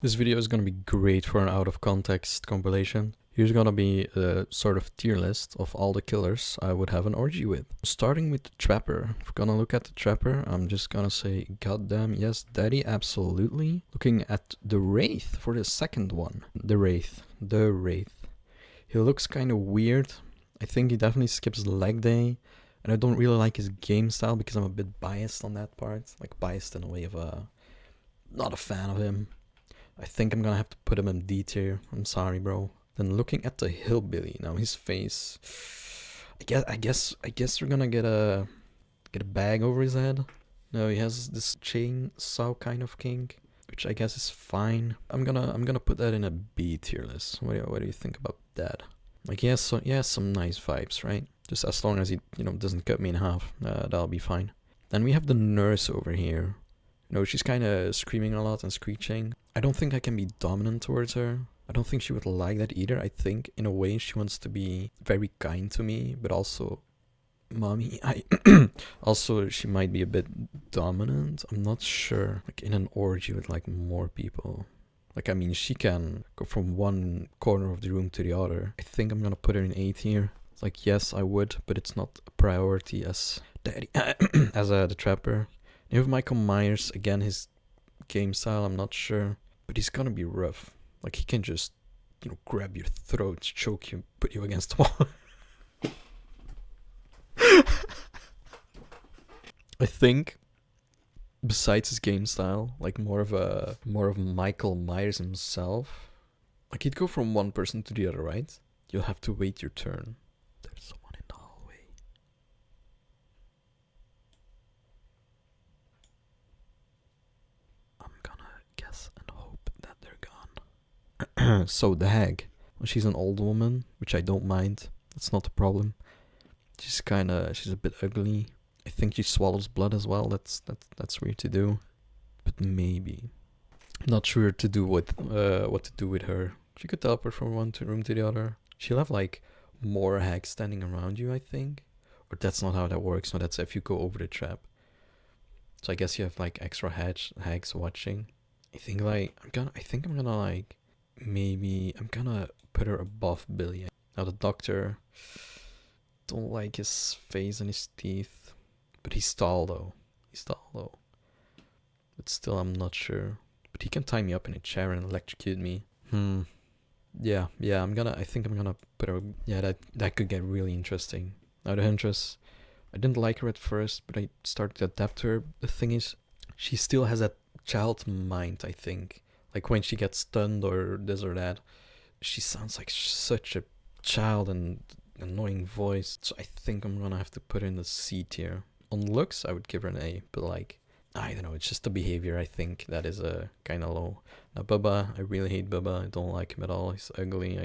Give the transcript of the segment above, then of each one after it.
This video is gonna be great for an out of context compilation. Here's gonna be a sort of tier list of all the killers I would have an orgy with. Starting with the Trapper. If we're gonna look at the Trapper, I'm just gonna say goddamn yes daddy, absolutely. Looking at the Wraith for the second one. The Wraith. He looks kind of weird. I think he definitely skips leg day. And I don't really like his game style because I'm a bit biased on that part. Like biased in a way of not a fan of him. I think I'm gonna have to put him in D tier. I'm sorry, bro. Then looking at the Hillbilly, now his face. I guess we're gonna get a bag over his head. No, he has this chainsaw kind of kink, which I guess is fine. I'm gonna put that in a B tier list. What do you think about that? Like he has some nice vibes, right? Just as long as he doesn't cut me in half, that'll be fine. Then we have the nurse over here. She's kind of screaming a lot and screeching. I don't think I can be dominant towards her. I don't think she would like that either. I think, in a way, she wants to be very kind to me, but also, mommy, also, she might be a bit dominant. I'm not sure. Like, in an orgy with, like, more people. Like, I mean, she can go from one corner of the room to the other. I think I'm gonna put her in A tier. It's like, yes, I would, but it's not a priority as daddy, as the Trapper. With Michael Myers, again, his game style, I'm not sure. But he's gonna be rough. Like, he can just, grab your throat, choke you, put you against the wall. I think, besides his game style, like more of Michael Myers himself, like he'd go from one person to the other, right? You'll have to wait your turn. There's someone in the hallway. I'm gonna guess and hope that they're gone. So the hag. Well, she's an old woman, which I don't mind. That's not a problem. She's a bit ugly. I think she swallows blood as well. That's weird to do. But maybe. Not sure to do what to do with her. She could teleport from one room to the other. She'll have like more hags standing around you, I think. Or that's not how that works. No, that's if you go over the trap. So I guess you have like extra hags watching. I think I'm gonna like maybe I'm gonna put her above Billy. Now the doctor, don't like his face and his teeth, but he's tall though. But still, I'm not sure. But he can tie me up in a chair and electrocute me. Yeah. I think I'm gonna put her. Yeah, that could get really interesting. Now the Huntress, I didn't like her at first, but I started to adapt to her. The thing is, she still has that child mind, I think. Like when she gets stunned or this or that, she sounds like such a child and annoying voice. So I think I'm gonna have to put her in the C tier. On looks, I would give her an A, but like, I don't know, it's just the behavior, I think, that is kind of low. Now Bubba, I really hate Bubba. I don't like him at all. He's ugly.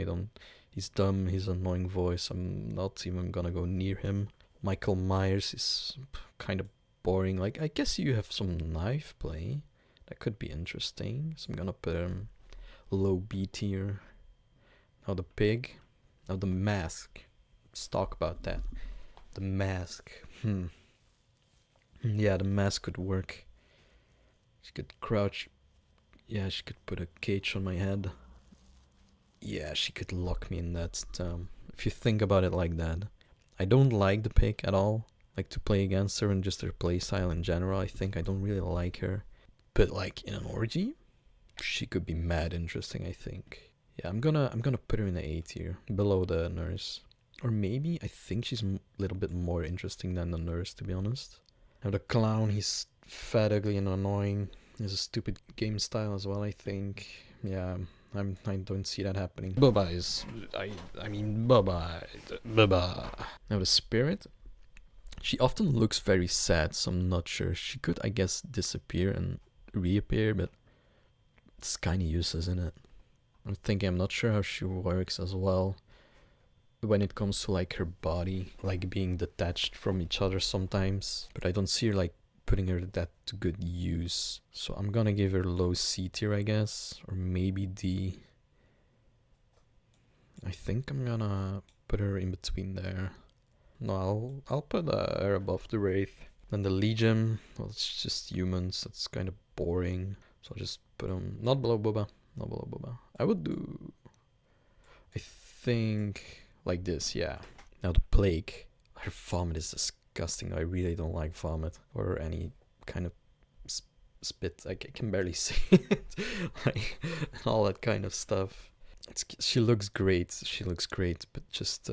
He's dumb. He's an annoying voice. I'm not even gonna go near him. Michael Myers is kind of boring. Like, I guess you have some knife play. That could be interesting. So I'm gonna put him low B tier. Now the pig. Now the mask. Let's talk about that. The mask. Yeah, the mask could work. She could crouch. Yeah, she could put a cage on my head. Yeah, she could lock me in that. If you think about it like that. I don't like the pig at all. Like to play against her and just her playstyle in general. I think I don't really like her. But like in an orgy, she could be mad interesting, I think. Yeah, I'm gonna put her in the A tier, below the nurse. Or maybe I think she's a little bit more interesting than the nurse, to be honest. Now the clown, he's fat, ugly, and annoying. He has a stupid game style as well, I think. Yeah, I don't see that happening. Bubba is, Bubba. Now the spirit, she often looks very sad, so I'm not sure. She could, I guess, disappear and reappear, but it's kind of useless, isn't it? I'm not sure how she works as well. When it comes to like her body, like being detached from each other sometimes. But I don't see her like putting her that to good use. So I'm gonna give her low C tier, I guess. Or maybe D. I think I'm gonna put her in between there. No, I'll put her above the Wraith. Then the Legion, well, it's just humans. That's kind of boring. So I'll just put them not below Boba. Not below Bubba. I would do, I think, like this, yeah. Now the plague. Her vomit is disgusting. I really don't like vomit or any kind of spit. I can barely see it. Like, all that kind of stuff. She looks great. She looks great, but just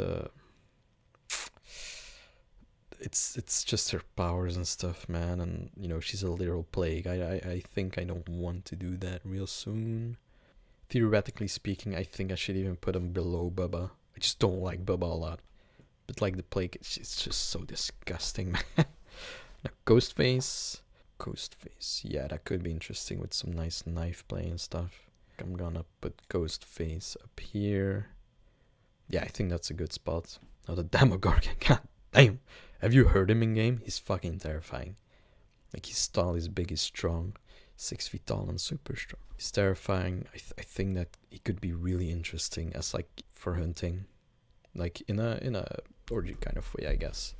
it's just her powers and stuff, man. And you know, she's a literal plague. I think I don't want to do that real soon. Theoretically speaking, I think I should even put him below Bubba. I just don't like Bubba a lot. But like the plague, it's just so disgusting, man. Now, Ghostface. Ghostface. Yeah, that could be interesting with some nice knife play and stuff. I'm gonna put Ghostface up here. Yeah, I think that's a good spot. Now the Demogorgon. God damn. Have you heard him in game? He's fucking terrifying. Like, he's tall, he's big, he's strong. 6 feet tall and super strong. He's terrifying. I think that he could be really interesting as like for hunting. Like in a orgy kind of way, I guess.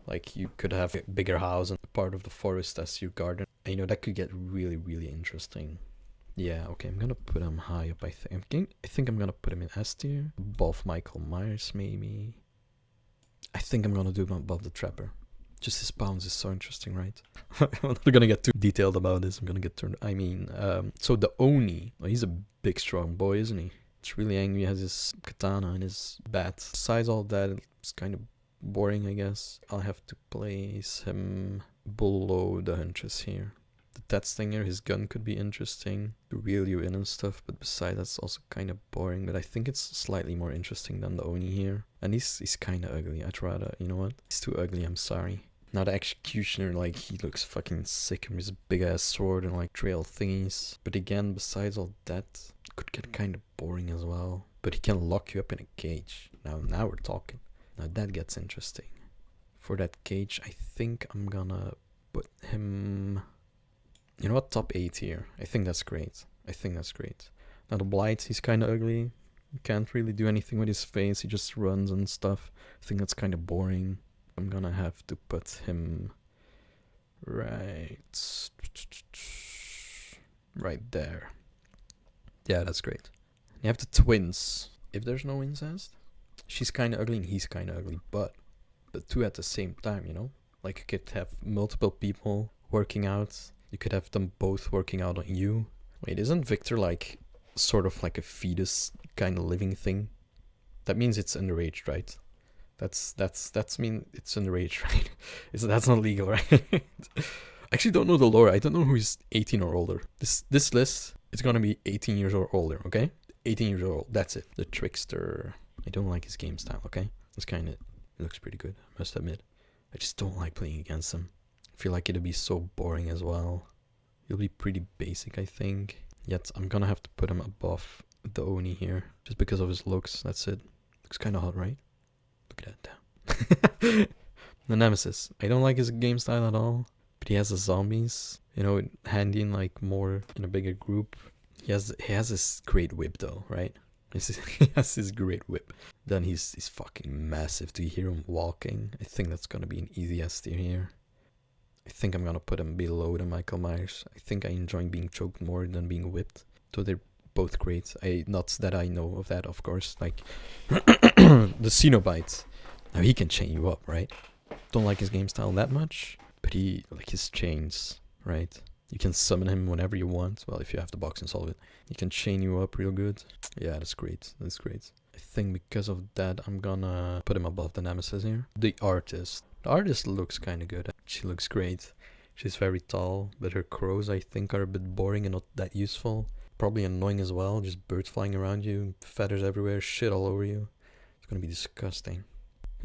Like you could have a bigger house and part of the forest as your garden. And, you know, that could get really, really interesting. Yeah, okay, I'm gonna put him high up, I think I'm gonna put him in S tier. Above Michael Myers, maybe. I think I'm gonna do him above the Trapper. Just his bounce is so interesting, right? I'm not gonna get too detailed about this. I'm gonna get turned. I mean, so the Oni, well, he's a big, strong boy, isn't he? It's really angry. He has his katana and his bat. Besides all that, it's kind of boring, I guess. I'll have to place him below the Huntress here. The Tat Stinger, his gun could be interesting to reel you in and stuff, but besides that's also kind of boring. But I think it's slightly more interesting than the Oni here. And he's kind of ugly. I'd rather, you know what? He's too ugly, I'm sorry. Now the Executioner, like, he looks fucking sick with his big ass sword and like trail thingies. But again, besides all that, it could get kind of boring as well. But he can lock you up in a cage. Now we're talking. Now that gets interesting. For that cage, I think I'm gonna put him... You know what? Top 8 here. I think that's great. Now the Blight, he's kind of ugly. You can't really do anything with his face. He just runs and stuff. I think that's kind of boring. I'm gonna have to put him right there. Yeah, that's great. You have the twins. If there's no incest, she's kind of ugly and he's kind of ugly, but the two at the same time, you know? Like, you could have multiple people working out. You could have them both working out on you. Wait, isn't Victor like sort of like a fetus kind of living thing? That means it's underage, right? That's mean it's underage, right? That's not legal, right? I actually don't know the lore. I don't know who's 18 or older. This list is gonna be 18 years or older, okay? 18 years old. That's it. The Trickster. I don't like his game style, okay? It's kind of... It looks pretty good, I must admit. I just don't like playing against him. I feel like it'll be so boring as well. He'll be pretty basic, I think. Yet I'm gonna have to put him above the Oni here. Just because of his looks, that's it. Looks kind of hot, right? Look at that, damn. The Nemesis. I don't like his game style at all. But he has the zombies. You know, handy in like more in a bigger group. He has this great whip though, right? He has this great whip. Then he's fucking massive. Do you hear him walking? I think that's gonna be an easy S tier here. I think I'm gonna put him below the Michael Myers. I think I enjoy being choked more than being whipped. So they're both great. Not that I know of that, of course. Like the Cenobite. Now he can chain you up, right? Don't like his game style that much, but he like his chains, right? You can summon him whenever you want. Well, if you have the box and solve it, he can chain you up real good. Yeah, that's great. That's great. I think because of that, I'm gonna put him above the Nemesis here. The Artist. The Artist looks kind of good. She looks great. She's very tall, but her crows, I think, are a bit boring and not that useful. Probably annoying as well. Just birds flying around you, feathers everywhere, shit all over you. It's gonna be disgusting.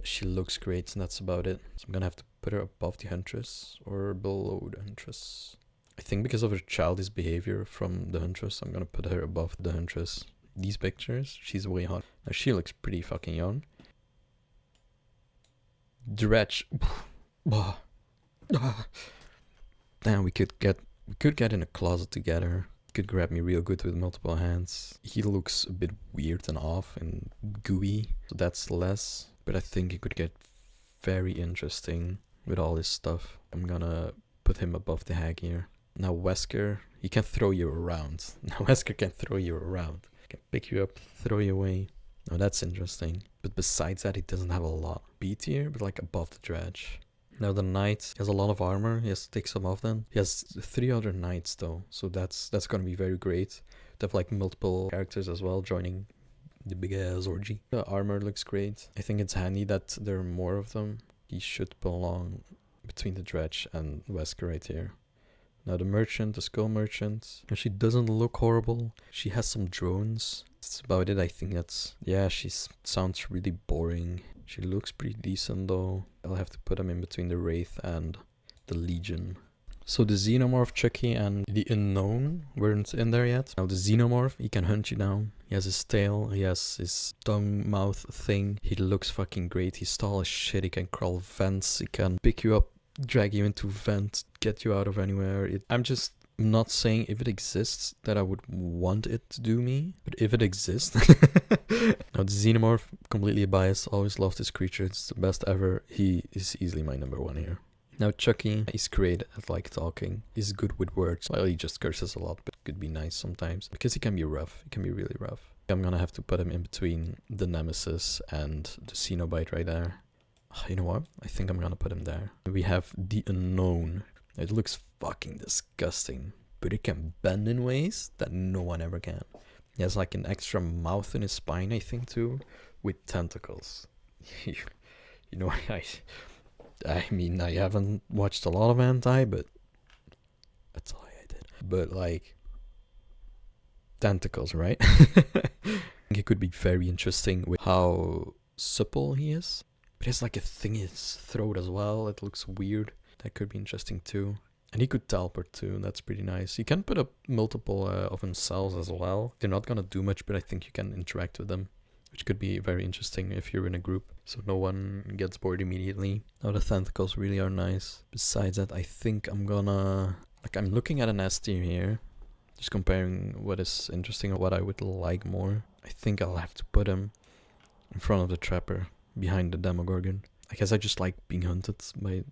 She looks great, and that's about it. So I'm gonna have to put her above the Huntress or below the Huntress. I think because of her childish behavior from the Huntress, I'm gonna put her above the Huntress. These pictures, she's way hot. Now she looks pretty fucking young. Dretch. Damn, we could get in a closet together. Could grab me real good with multiple hands. He looks a bit weird and off and gooey, so that's less. But I think it could get very interesting with all this stuff. I'm gonna put him above the Hag here. Now Wesker, he can throw you around. Now Wesker can throw you around. He can pick you up, throw you away. Now that's interesting. But besides that, he doesn't have a lot. B tier, but like above the dredge. Now the knight, he has a lot of armor. He has to take some of them. He has 3 other knights though, so that's gonna be very great. They have like multiple characters as well joining the big ass orgy. The armor looks great. I think it's handy that there are more of them. He should belong between the dredge and Wesker right here. Now the merchant, the skull merchant, she doesn't look horrible. She has some drones. That's about it. I think that's, yeah, she sounds really boring. She looks pretty decent though. I'll have to put them in between the Wraith and the Legion. So the Xenomorph, Chucky, and the Unknown weren't in there yet. Now the Xenomorph, he can hunt you down. He has his tail, he has his tongue, mouth thing. He looks fucking great. He's tall as shit. He can crawl vents. He can pick you up, drag you into vents, get you out of anywhere. I'm just not saying if it exists that I would want it to do me, but if it exists. Now the Xenomorph, completely biased, always loved this creature, it's the best ever. He is easily my number 1 here. Now Chucky, he's great at like talking, he's good with words. Well, he just curses a lot, but could be nice sometimes, because he can be rough, he can be really rough. I'm gonna have to put him in between the Nemesis and the Cenobite right there. You know what? I think I'm gonna put him there. We have the Unknown. It looks fucking disgusting, but it can bend in ways that no one ever can. He has like an extra mouth in his spine, I think, too, with tentacles. You know, I mean, I haven't watched a lot of hentai, but that's all I did. But like, tentacles, right? I think it could be very interesting with how supple he is. But it's like a thing in his throat as well. It looks weird. That could be interesting too. And he could teleport too. That's pretty nice. He can put up multiple of himself as well. They're not gonna do much, but I think you can interact with them, which could be very interesting if you're in a group, so no one gets bored immediately. Now the tentacles really are nice. Besides that, I think I'm gonna, like, I'm looking at an S tier here, just comparing what is interesting or what I would like more. I think I'll have to put him in front of the Trapper, behind the Demogorgon. I guess I just like being hunted by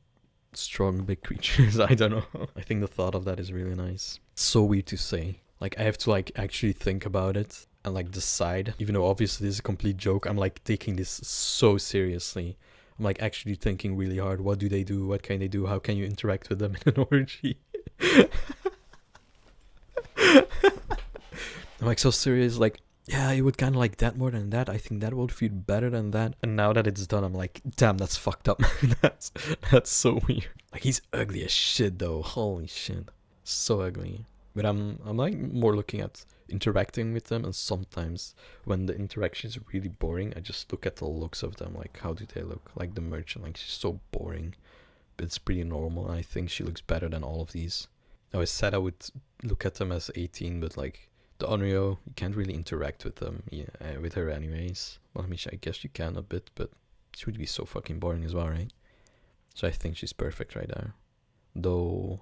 strong big creatures. I don't know. I think the thought of that is really nice. It's so weird to say. Like, I have to like actually think about it and like decide, even though obviously this is a complete joke. I'm like taking this so seriously. I'm like actually thinking really hard. What do they do? What can they do? How can you interact with them in an orgy? I'm like so serious, like, yeah, you would kind of like that more than that. I think that would feel better than that. And now that it's done, I'm like, damn, that's fucked up. that's so weird. Like, he's ugly as shit though. Holy shit, so ugly. But I'm like more looking at interacting with them, and sometimes when the interaction is really boring, I just look at the looks of them. Like, how do they look? Like the merchant, like, she's so boring, but it's pretty normal. And I think she looks better than all of these. Now, I said I would look at them as 18, but like, the Onryo, you can't really interact with them, with her anyways. Well, I mean, I guess you can a bit, but she would be so fucking boring as well, right? So I think she's perfect right there. Though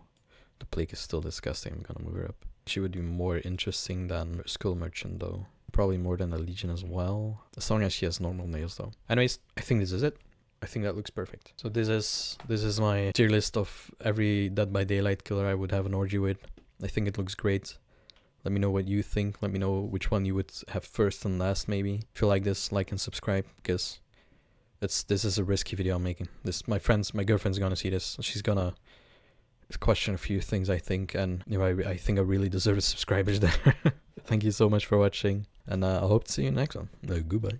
the plague is still disgusting, I'm gonna move her up. She would be more interesting than Skull Merchant though. Probably more than the Legion as well. As long as she has normal nails though. Anyways, I think this is it. I think that looks perfect. So this is my tier list of every Dead by Daylight killer I would have an orgy with. I think it looks great. Let me know what you think. Let me know which one you would have first and last maybe. If you like this, like and subscribe, because this is a risky video I'm making. My girlfriend's gonna see this. She's gonna question a few things, I think, and you know, I think I really deserve subscribers there. Thank you so much for watching, and I hope to see you next one. Goodbye.